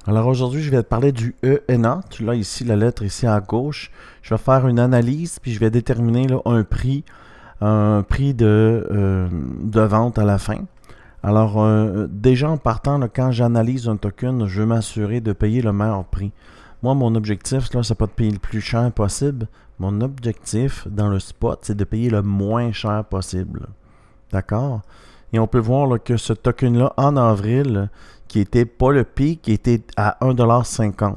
Alors aujourd'hui, je vais te parler du ENA. Tu l'as ici, la lettre ici à gauche. Je vais faire une analyse, puis je vais déterminer là, un prix de vente à la fin. Alors, déjà en partant, là, quand j'analyse un token, je veux m'assurer de payer le meilleur prix. Moi, mon objectif, là, c'est pas de payer le plus cher possible. Mon objectif dans le spot, c'est de payer le moins cher possible. D'accord? Et on peut voir là, que ce token-là, en avril, qui était pas le pic, qui était à 1,50$.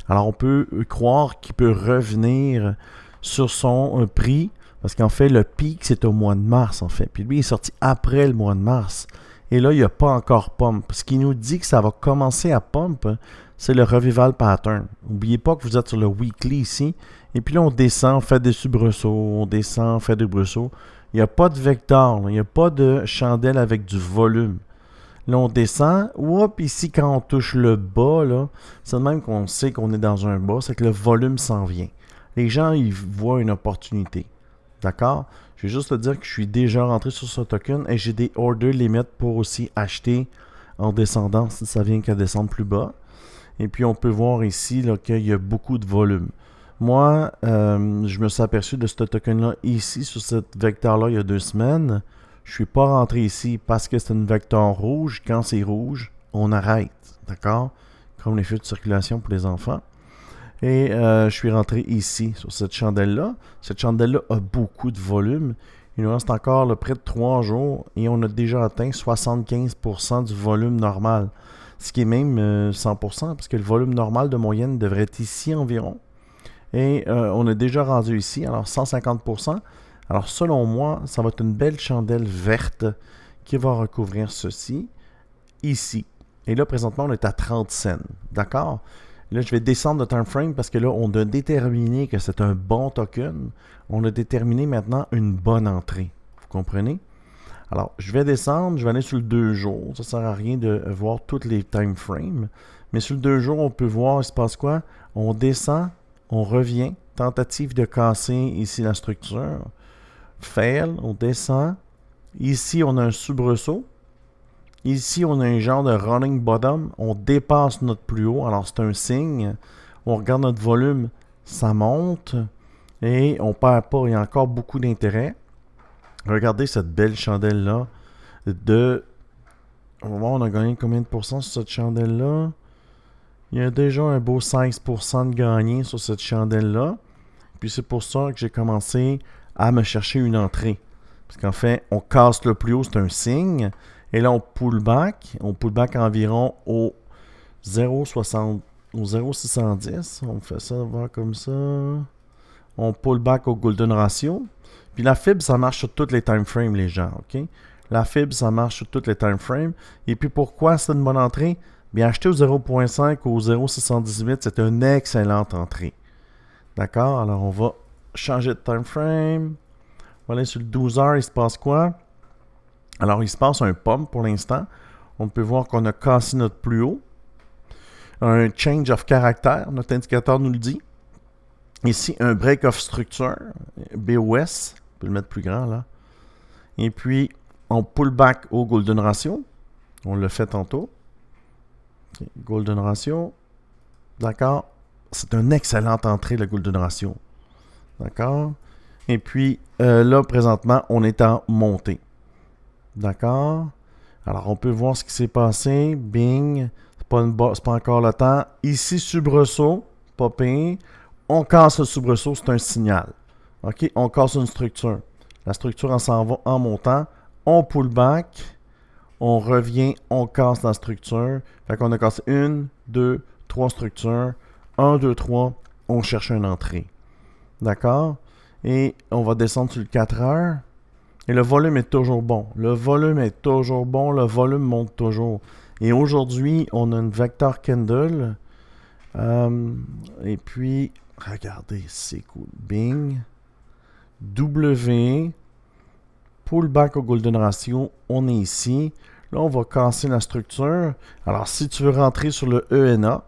Alors, on peut croire qu'il peut revenir sur son prix, parce qu'en fait, le pic, c'est au mois de mars, en fait. Puis lui, il est sorti après le mois de mars. Et là, il n'y a pas encore pump. Ce qui nous dit que ça va commencer à pump, c'est le revival pattern. N'oubliez pas que vous êtes sur le weekly ici. Et puis là, on descend, on fait des soubresauts, on descend, on fait des soubresauts. Il n'y a pas de vecteur, il n'y a pas de chandelle avec du volume. Là, on descend. Oups, ici, quand on touche le bas, là, c'est de même qu'on sait qu'on est dans un bas, c'est que le volume s'en vient. Les gens, ils voient une opportunité. D'accord? Je vais juste te dire que je suis déjà rentré sur ce token et j'ai des order limits pour aussi acheter en descendant si ça vient qu'à descendre plus bas. Et puis, on peut voir ici là, qu'il y a beaucoup de volume. Moi, je me suis aperçu de ce token-là ici, sur ce vecteur-là, il y a 2 semaines. Je ne suis pas rentré ici parce que c'est une vecteur rouge. Quand c'est rouge, on arrête. D'accord? Comme les feux de circulation pour les enfants. Et je suis rentré ici, sur cette chandelle-là. Cette chandelle-là a beaucoup de volume. Il nous reste encore là, près de 3 jours et on a déjà atteint 75% du volume normal. Ce qui est même 100%, parce que le volume normal de moyenne devrait être ici environ. Et on est déjà rendu ici, alors 150%. Alors selon moi, ça va être une belle chandelle verte qui va recouvrir ceci ici. Et là, présentement, on est à 30 cents. D'accord? Là, je vais descendre de time frame parce que là, on a déterminé que c'est un bon token. On a déterminé maintenant une bonne entrée. Vous comprenez? Alors, je vais descendre, je vais aller sur le 2 jours. Ça ne sert à rien de voir tous les time frames. Mais sur le 2 jours, on peut voir, il se passe quoi? On descend, on revient. Tentative de casser ici la structure. Fail, on descend. Ici, on a un soubresaut. Ici, on a un genre de running bottom. On dépasse notre plus haut. Alors, c'est un signe. On regarde notre volume, ça monte. Et on ne perd pas. Il y a encore beaucoup d'intérêt. Regardez cette belle chandelle-là. On va voir, on a gagné combien de pourcents sur cette chandelle-là? Il y a déjà un beau 16% de gagné sur cette chandelle-là. Puis c'est pour ça que j'ai commencé à me chercher une entrée. Parce qu'en fait, on casse le plus haut, c'est un signe. Et là, on pull back. On pull back environ au 0,60, au 0,610. On fait ça, voir comme ça. On pull back au golden ratio. Puis la fibre, ça marche sur toutes les time frames, les gens, OK? La fibre, ça marche sur toutes les time frames. Et puis pourquoi c'est une bonne entrée? Bien, acheter au 0.5 ou au 0.618, c'est une excellente entrée. D'accord? Alors, on va changer de time frame. On va aller sur le 12 heures, il se passe quoi? Alors, il se passe un pump pour l'instant. On peut voir qu'on a cassé notre plus haut. Un change of caractère, notre indicateur nous le dit. Ici, un break of structure, BOS. On peut le mettre plus grand là. Et puis, on pull back au golden ratio. On l'a fait tantôt. Okay. Golden ratio. D'accord? C'est une excellente entrée, le golden ratio. D'accord? Et puis, là, présentement, on est en montée. D'accord? Alors, on peut voir ce qui s'est passé. Bing. C'est pas encore le temps. Ici, soubresaut. Pas pire. On casse le soubresaut, c'est un signal. OK? On casse une structure. La structure, on s'en va en montant. On pull back. On revient, on casse la structure. Fait qu'on a cassé 1, 2, 3 structures. 1, 2, 3. On cherche une entrée. D'accord? Et on va descendre sur le 4 heures. Et le volume est toujours bon. Le volume est toujours bon. Le volume monte toujours. Et aujourd'hui, on a une vector candle. Et puis, regardez, c'est cool. Bing. W. Pullback au golden ratio. On est ici. Là, on va casser la structure. Alors, si tu veux rentrer sur le ENA,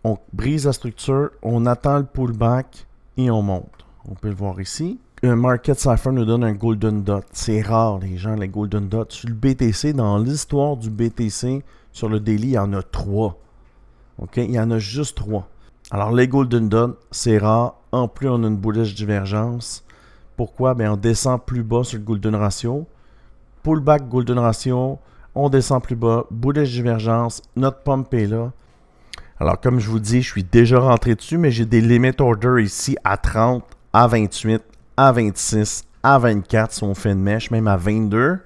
on brise la structure, on attend le pullback et on monte. On peut le voir ici. Un Market Cipher nous donne un Golden Dot. C'est rare, les gens, les Golden Dots. Sur le BTC, dans l'histoire du BTC, sur le daily, il y en a 3. OK? Il y en a juste 3. Alors, les Golden Dot, c'est rare. En plus, on a une bullish divergence. Pourquoi? Bien, on descend plus bas sur le Golden Ratio. Pullback Golden Ratio, on descend plus bas. Bullish divergence, notre pump est là. Alors, comme je vous dis, je suis déjà rentré dessus, mais j'ai des limit orders ici à 30, à 28, à 26, à 24 si on fait une mèche, même à 22.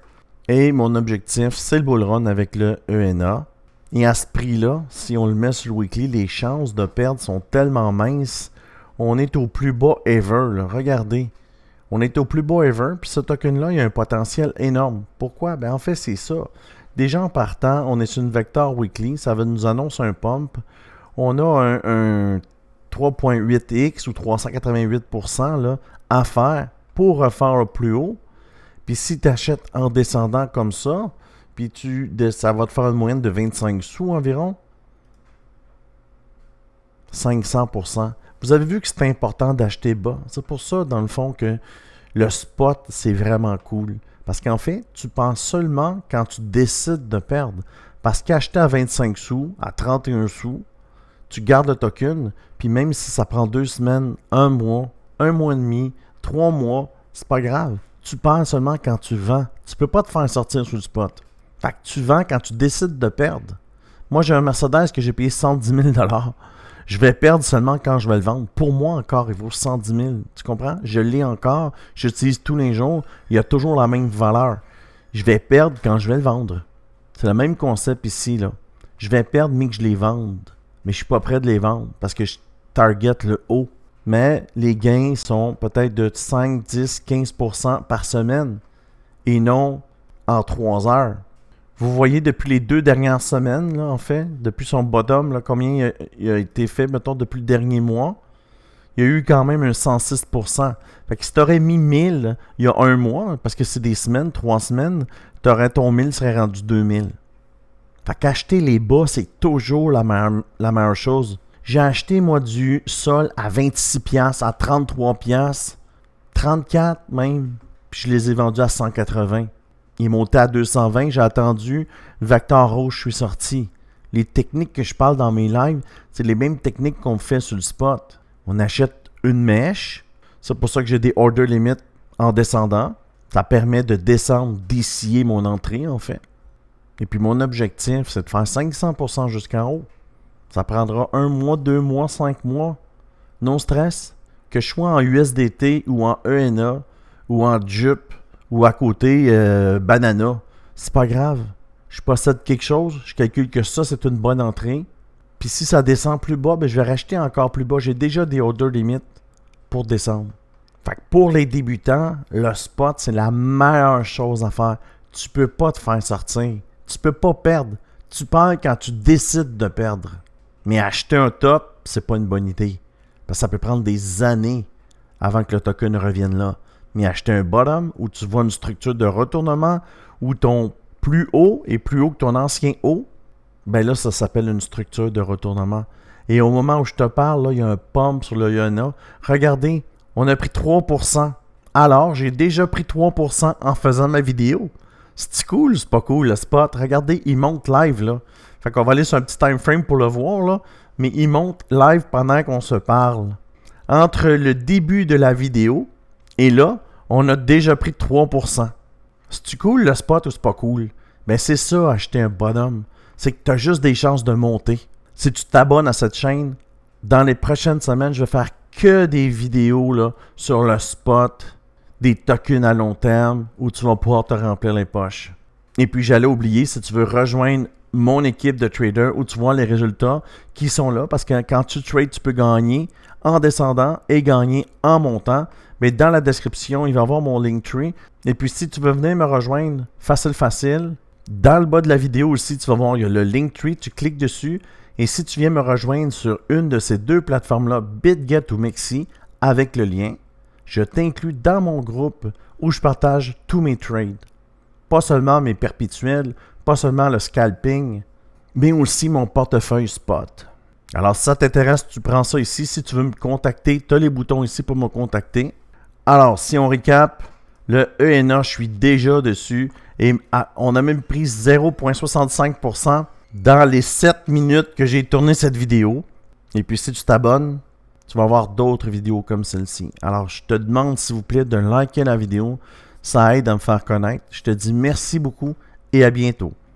Et mon objectif, c'est le bull run avec le ENA. Et à ce prix-là, si on le met sur le weekly, les chances de perdre sont tellement minces. On est au plus bas ever. Là. Regardez. On est au plus bas ever. Puis ce token-là, il y a un potentiel énorme. Pourquoi? Ben en fait, c'est ça. Déjà en partant, on est sur une vector weekly. Ça nous annonce un pump. On a un 3.8x ou 388% là, à faire pour refaire au plus haut. Puis si tu achètes en descendant comme ça, puis ça va te faire une moyenne de 25 sous environ. 500%. Vous avez vu que c'est important d'acheter bas. C'est pour ça, dans le fond, que le spot, c'est vraiment cool. Parce qu'en fait, tu penses seulement quand tu décides de perdre. Parce qu'acheter à 25 sous, à 31 sous, tu gardes le token, puis même si ça prend 2 semaines, 1 mois et demi, 3 mois, c'est pas grave. Tu perds seulement quand tu vends. Tu peux pas te faire sortir sur le spot. Fait que tu vends quand tu décides de perdre. Moi, j'ai un Mercedes que j'ai payé 110 000 $. Je vais perdre seulement quand je vais le vendre. Pour moi, encore, il vaut 110 000. Tu comprends? Je l'ai encore. J'utilise tous les jours. Il y a toujours la même valeur. Je vais perdre quand je vais le vendre. C'est le même concept ici, là. Je vais perdre, mais que je les vende. Mais je ne suis pas prêt de les vendre parce que je target le haut. Mais les gains sont peut-être de 5, 10, 15% par semaine et non en 3 heures. Vous voyez depuis les 2 dernières semaines, là, en fait, depuis son bottom, là, combien il a été fait, mettons, depuis le dernier mois. Il y a eu quand même un 106%. Fait que si tu aurais mis 1000 il y a 1 mois, parce que c'est des semaines, 3 semaines, ton 1000 serait rendu 2000. Fait qu'acheter les bas, c'est toujours la meilleure chose. J'ai acheté, moi, du sol à 26$, à 33$, 34$ même, puis je les ai vendus à 180$. Il est monté à 220, j'ai attendu. Le vecteur rouge, je suis sorti. Les techniques que je parle dans mes lives, c'est les mêmes techniques qu'on fait sur le spot. On achète une mèche. C'est pour ça que j'ai des order limits en descendant. Ça permet de descendre, d'essuyer mon entrée, en fait. Et puis mon objectif, c'est de faire 500% jusqu'en haut. Ça prendra 1 mois, 2 mois, 5 mois. Non stress. Que je sois en USDT ou en ENA ou en JUP ou à côté Banana, c'est pas grave. Je possède quelque chose, je calcule que ça, c'est une bonne entrée. Puis si ça descend plus bas, ben, je vais racheter encore plus bas. J'ai déjà des order limits pour descendre. Fait que pour les débutants, le spot, c'est la meilleure chose à faire. Tu peux pas te faire sortir. Tu peux pas perdre. Tu perds quand tu décides de perdre. Mais acheter un top, c'est pas une bonne idée. Parce que ça peut prendre des années avant que le token revienne là. Mais acheter un bottom où tu vois une structure de retournement où ton plus haut est plus haut que ton ancien haut, ben là, ça s'appelle une structure de retournement. Et au moment où je te parle, là, il y a un pump sur le IONA. Regardez, on a pris 3%. Alors, j'ai déjà pris 3% en faisant ma vidéo. C'est cool, c'est pas cool le spot. Regardez, il monte live là. Fait qu'on va aller sur un petit time frame pour le voir là. Mais il monte live pendant qu'on se parle. Entre le début de la vidéo et là, on a déjà pris 3%. C'est-tu cool le spot ou c'est pas cool? Ben c'est ça, acheter un bottom. C'est que tu as juste des chances de monter. Si tu t'abonnes à cette chaîne, dans les prochaines semaines, je vais faire que des vidéos là, sur le spot, des tokens à long terme où tu vas pouvoir te remplir les poches. Et puis j'allais oublier, si tu veux rejoindre mon équipe de traders où tu vois les résultats qui sont là, parce que quand tu trades, tu peux gagner en descendant et gagner en montant. Mais dans la description, il va y avoir mon Linktree. Et puis si tu veux venir me rejoindre, facile, dans le bas de la vidéo aussi, tu vas voir, il y a le Linktree, tu cliques dessus. Et si tu viens me rejoindre sur une de ces 2 plateformes-là, BitGet ou Mexi, avec le lien, je t'inclus dans mon groupe où je partage tous mes trades. Pas seulement mes perpétuels, pas seulement le scalping, mais aussi mon portefeuille spot. Alors si ça t'intéresse, tu prends ça ici. Si tu veux me contacter, tu as les boutons ici pour me contacter. Alors, si on récap, le ENA, je suis déjà dessus et on a même pris 0,65% dans les 7 minutes que j'ai tourné cette vidéo. Et puis si tu t'abonnes, tu vas avoir d'autres vidéos comme celle-ci. Alors je te demande s'il vous plaît de liker la vidéo. Ça aide à me faire connaître. Je te dis merci beaucoup et à bientôt.